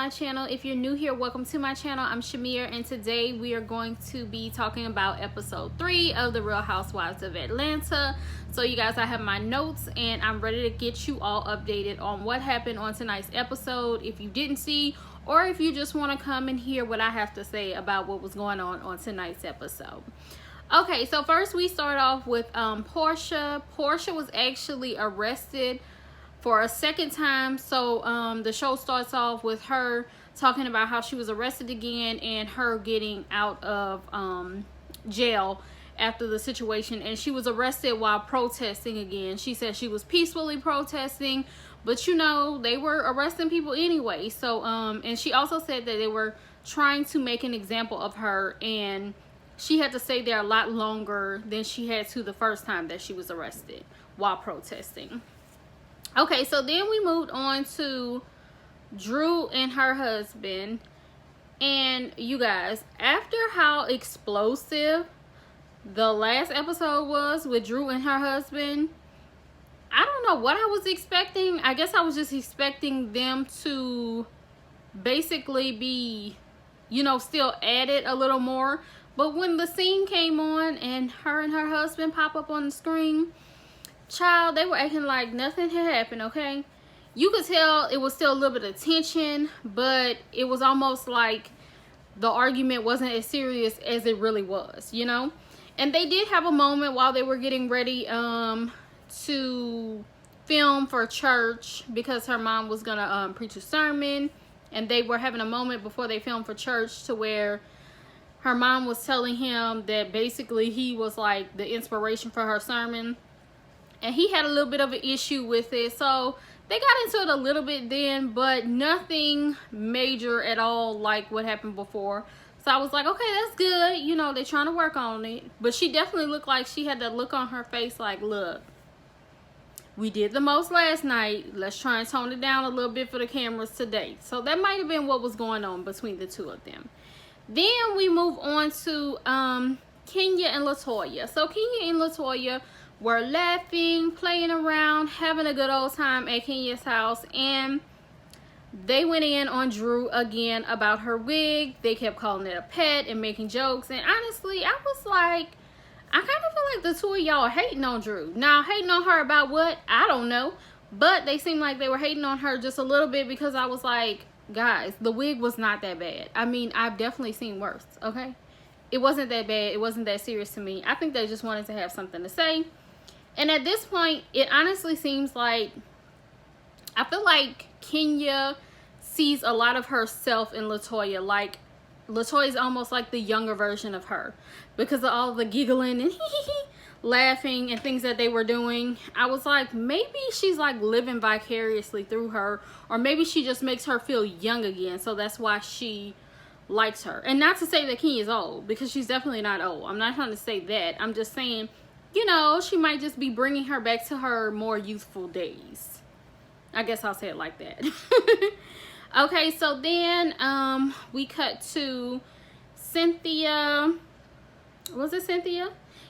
my channel. If you're new here, welcome to my channel. I'm Shimere, and today we are going to be talking about episode 3 of the Real Housewives of Atlanta. So you guys, I have my notes and I'm ready to get you all updated on what happened on tonight's episode if you didn't see, or if you just want to come and hear what I have to say about what was going on tonight's episode. Okay, so first we start off with Porsha. Porsha was actually arrested for a second time. So the show starts off with her talking about how she was arrested again and her getting out of jail after the situation, and she was arrested while protesting again. She said she was peacefully protesting, but you know, they were arresting people anyway. So and she also said that they were trying to make an example of her, and she had to stay there a lot longer than she had to the first time that she was arrested while protesting. Okay, so then we moved on to Drew and her husband. And you guys, after how explosive the last episode was with Drew and her husband, I don't know what I was expecting. I guess I was just expecting them to basically be, you know, still at it a little more. But when the scene came on and her husband pop up on the screen, child, they were acting like nothing had happened. Okay, you could tell it was still a little bit of tension, but it was almost like the argument wasn't as serious as it really was, you know. And they did have a moment while they were getting ready to film for church, because her mom was gonna preach a sermon, and they were having a moment before they filmed for church to where her mom was telling him that basically he was like the inspiration for her sermon. And he had a little bit of an issue with it. So they got into it a little bit then, but nothing major at all like what happened before. So I was like, okay, that's good. You know, they're trying to work on it. But she definitely looked like she had that look on her face like, look, we did the most last night. Let's try and tone it down a little bit for the cameras today. So that might have been what was going on between the two of them. Then we move on to Kenya and Latoya. So Kenya and Latoya were laughing, playing around, having a good old time at Kenya's house, and they went in on Drew again about her wig. They kept calling it a pet and making jokes, and honestly, I was like, I kind of feel like the two of y'all are hating on Drew. Now, hating on her about what? I don't know, but they seemed like they were hating on her just a little bit, because I was like, guys, the wig was not that bad. I mean, I've definitely seen worse, okay? It wasn't that bad. It wasn't that serious to me. I think they just wanted to have something to say. And at this point, it honestly seems like, I feel like Kenya sees a lot of herself in Latoya. Like, Latoya's almost like the younger version of her, because of all the giggling and laughing and things that they were doing. I was like, maybe she's like living vicariously through her, or maybe she just makes her feel young again, so that's why she likes her. And not to say that Kenya's old, because she's definitely not old. I'm not trying to say that. I'm just saying, you know, she might just be bringing her back to her more youthful days. I guess I'll say it like that. Okay, so then we cut to Cynthia. Was it Cynthia?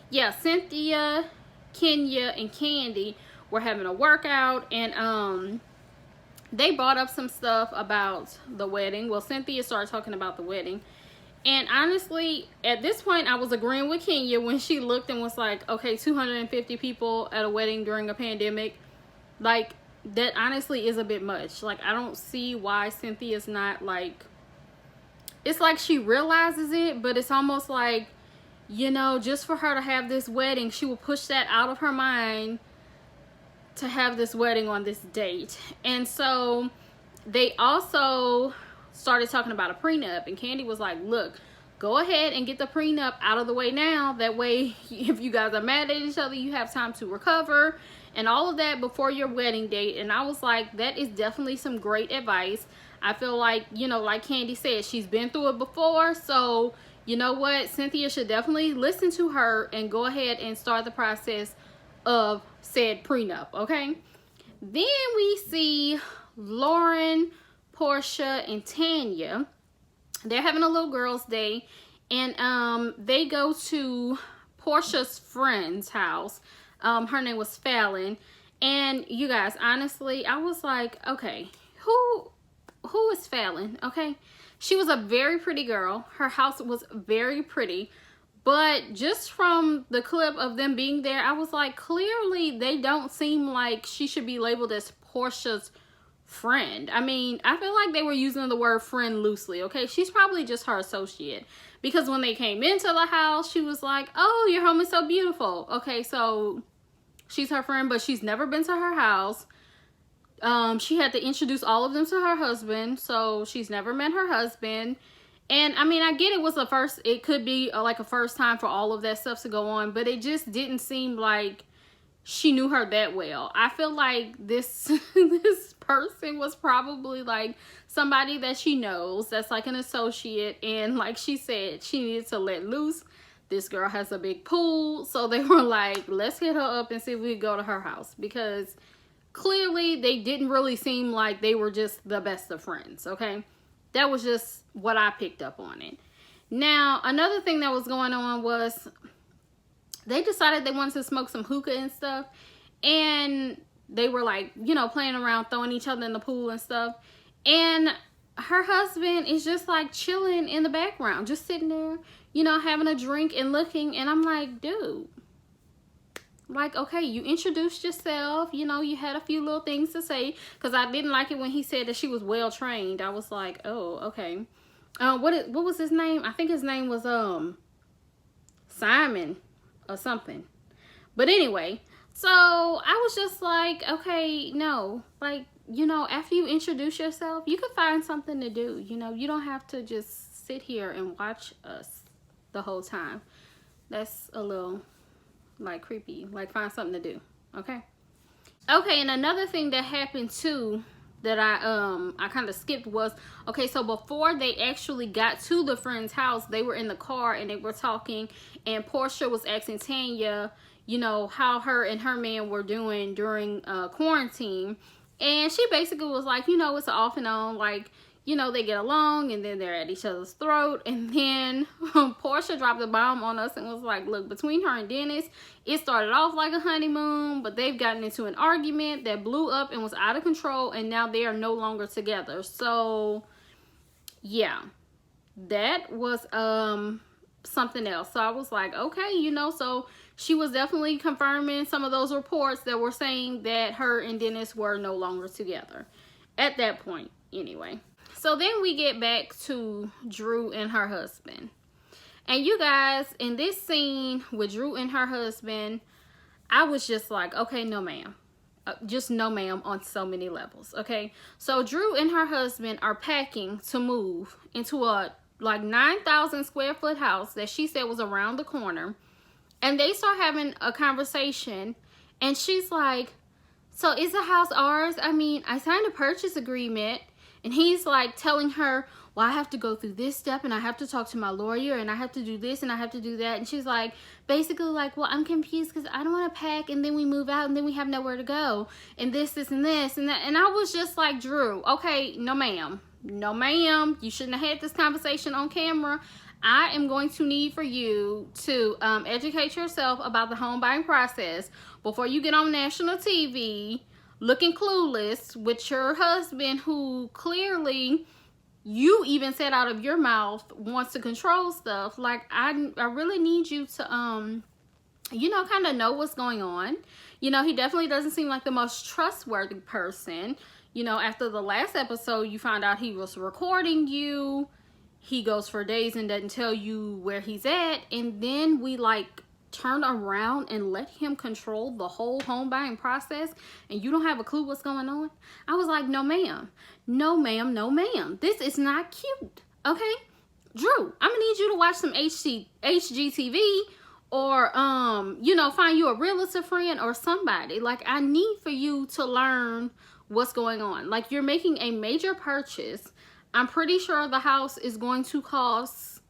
Yeah, Cynthia, Kenya, and Candy were having a workout, and they brought up some stuff about the wedding. Well, Cynthia started talking about the wedding. And honestly, at this point, I was agreeing with Kenya when she looked and was like, okay, 250 people at a wedding during a pandemic. Like, that honestly is a bit much. Like, I don't see why Cynthia's not like, it's like she realizes it, but it's almost like, you know, just for her to have this wedding, she will push that out of her mind to have this wedding on this date. And so they also started talking about a prenup, and Candy was like, look, go ahead and get the prenup out of the way now. That way, if you guys are mad at each other, you have time to recover and all of that before your wedding date. And I was like, that is definitely some great advice. I feel like, you know, like Candy said, she's been through it before. So, you know what? Cynthia should definitely listen to her and go ahead and start the process of said prenup, okay? Then we see Lauren, Porsha, and Tanya. They're having a little girls' day, and they go to Porsha's friend's house. Her name was Falynn, and you guys, honestly, I was like, okay, who who is Falynn, okay? She was a very pretty girl. Her house was very pretty. But just from the clip of them being there, I was like, clearly they don't seem like she should be labeled as Porsha's friend. I mean, I feel like they were using the word friend loosely, okay? She's probably just her associate. Because when they came into the house, she was like, oh, your home is so beautiful. Okay, so she's her friend, but she's never been to her house. She had to introduce all of them to her husband, so she's never met her husband. And I mean, I get it was a first, it could be like a first time for all of that stuff to go on, but it just didn't seem like she knew her that well. I feel like this this person was probably like somebody that she knows, that's like an associate, and like she said, she needed to let loose. This girl has a big pool, so they were like, let's hit her up and see if we can go to her house, because clearly they didn't really seem like they were just the best of friends, okay? That was just what I picked up on it. Now, another thing that was going on was they decided they wanted to smoke some hookah and stuff. And they were like, you know, playing around, throwing each other in the pool and stuff. And her husband is just like chilling in the background, just sitting there, you know, having a drink and looking. And I'm like, dude, like, okay, you introduced yourself, you know, you had a few little things to say, because I didn't like it when he said that she was well trained. I was like, oh, okay. What was his name? I think his name was Simon or something. But anyway, so I was just like, okay, no, like, you know, after you introduce yourself, you could find something to do. You know, you don't have to just sit here and watch us the whole time. That's a little like creepy. Like, find something to do. Okay, and another thing that happened too that I kind of skipped was, okay, so before they actually got to the friend's house, they were in the car and they were talking, and Porsha was asking Tanya, you know, how her and her man were doing during quarantine. And she basically was like, you know, it's off and on, like, you know, they get along and then they're at each other's throat. And then Porsha dropped the bomb on us and was like, look, between her and Dennis, it started off like a honeymoon, but they've gotten into an argument that blew up and was out of control, and now they are no longer together. So yeah, that was something else. So I was like, okay, you know, so she was definitely confirming some of those reports that were saying that her and Dennis were no longer together at that point anyway. So then we get back to Drew and her husband. And you guys, in this scene with Drew and her husband, I was just like, okay, no ma'am. Just no ma'am on so many levels, okay? So Drew and her husband are packing to move into a like 9,000 square foot house that she said was around the corner. And they start having a conversation, and she's like, so is the house ours? I mean, I signed a purchase agreement. And he's like telling her, well, I have to go through this step, and I have to talk to my lawyer, and I have to do this, and I have to do that. And she's like, basically like, well, I'm confused because I don't want to pack, and then we move out, and then we have nowhere to go, and this, and this, and that. And I was just like, Drew, okay, no ma'am. No ma'am. You shouldn't have had this conversation on camera. I am going to need for you to educate yourself about the home buying process before you get on national TV looking clueless with your husband, who clearly you even said out of your mouth wants to control stuff. Like, I really need you to you know, kind of know what's going on. You know, he definitely doesn't seem like the most trustworthy person. You know, after the last episode, you found out he was recording you. He goes for days and doesn't tell you where he's at, and then we like turn around and let him control the whole home buying process, and you don't have a clue what's going on. I was like, no ma'am, no ma'am, no ma'am, this is not cute. Okay, Drew, I'm gonna need you to watch some HGTV, or you know, find you a realtor friend or somebody. Like, I need for you to learn what's going on. Like, you're making a major purchase. I'm pretty sure the house is going to cost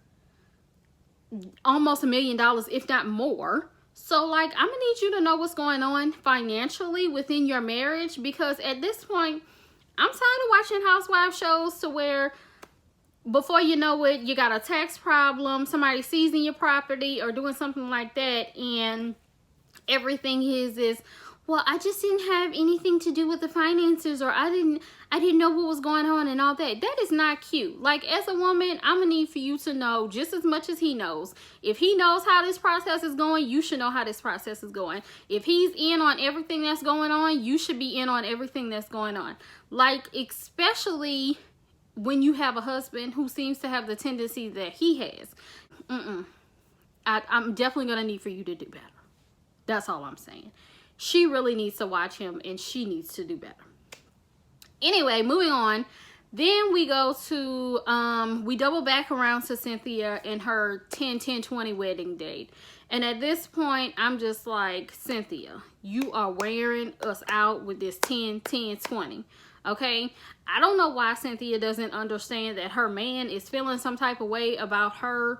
almost $1 million, if not more. So like, I'm gonna need you to know what's going on financially within your marriage, because at this point, I'm tired of watching housewife shows to where before you know it, you got a tax problem, somebody seizing your property or doing something like that, and everything is well, I just didn't have anything to do with the finances, or I didn't know what was going on and all that. That is not cute. Like, as a woman, I'm gonna need for you to know just as much as he knows. If he knows how this process is going, you should know how this process is going. If he's in on everything that's going on, you should be in on everything that's going on. Like, especially when you have a husband who seems to have the tendency that he has. I'm definitely gonna need for you to do better. That's all I'm saying. She really needs to watch him, and she needs to do better. Anyway, moving on. Then we go to, we double back around to Cynthia and her 10-10-20 wedding date. And at this point, I'm just like, Cynthia, you are wearing us out with this 10-10-20. Okay? I don't know why Cynthia doesn't understand that her man is feeling some type of way about her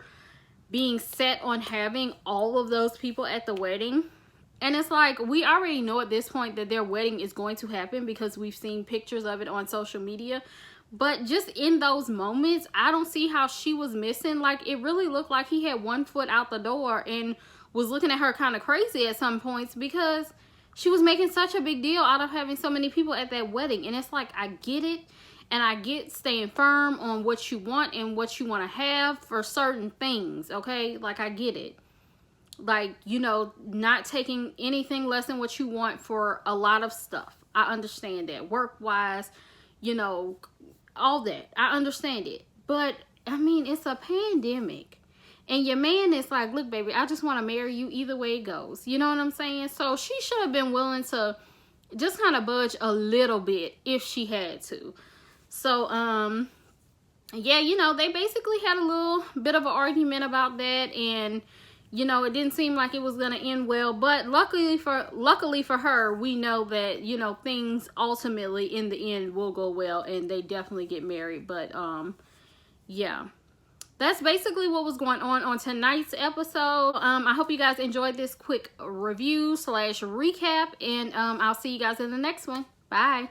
being set on having all of those people at the wedding. And it's like, we already know at this point that their wedding is going to happen because we've seen pictures of it on social media. But just in those moments, I don't see how she was missing. Like, it really looked like he had one foot out the door and was looking at her kind of crazy at some points because she was making such a big deal out of having so many people at that wedding. And it's like, I get it. And I get staying firm on what you want and what you want to have for certain things, okay? Like, I get it. Like, you know, not taking anything less than what you want for a lot of stuff. I understand that. Work-wise, you know, all that. I understand it. But, I mean, it's a pandemic. And your man is like, look, baby, I just want to marry you either way it goes. You know what I'm saying? So, she should have been willing to just kind of budge a little bit if she had to. So, yeah, you know, they basically had a little bit of an argument about that, and, you know, it didn't seem like it was going to end well, but luckily for her, we know that, you know, things ultimately in the end will go well, and they definitely get married. But, yeah, that's basically what was going on tonight's episode. I hope you guys enjoyed this quick review / recap, and I'll see you guys in the next one. Bye.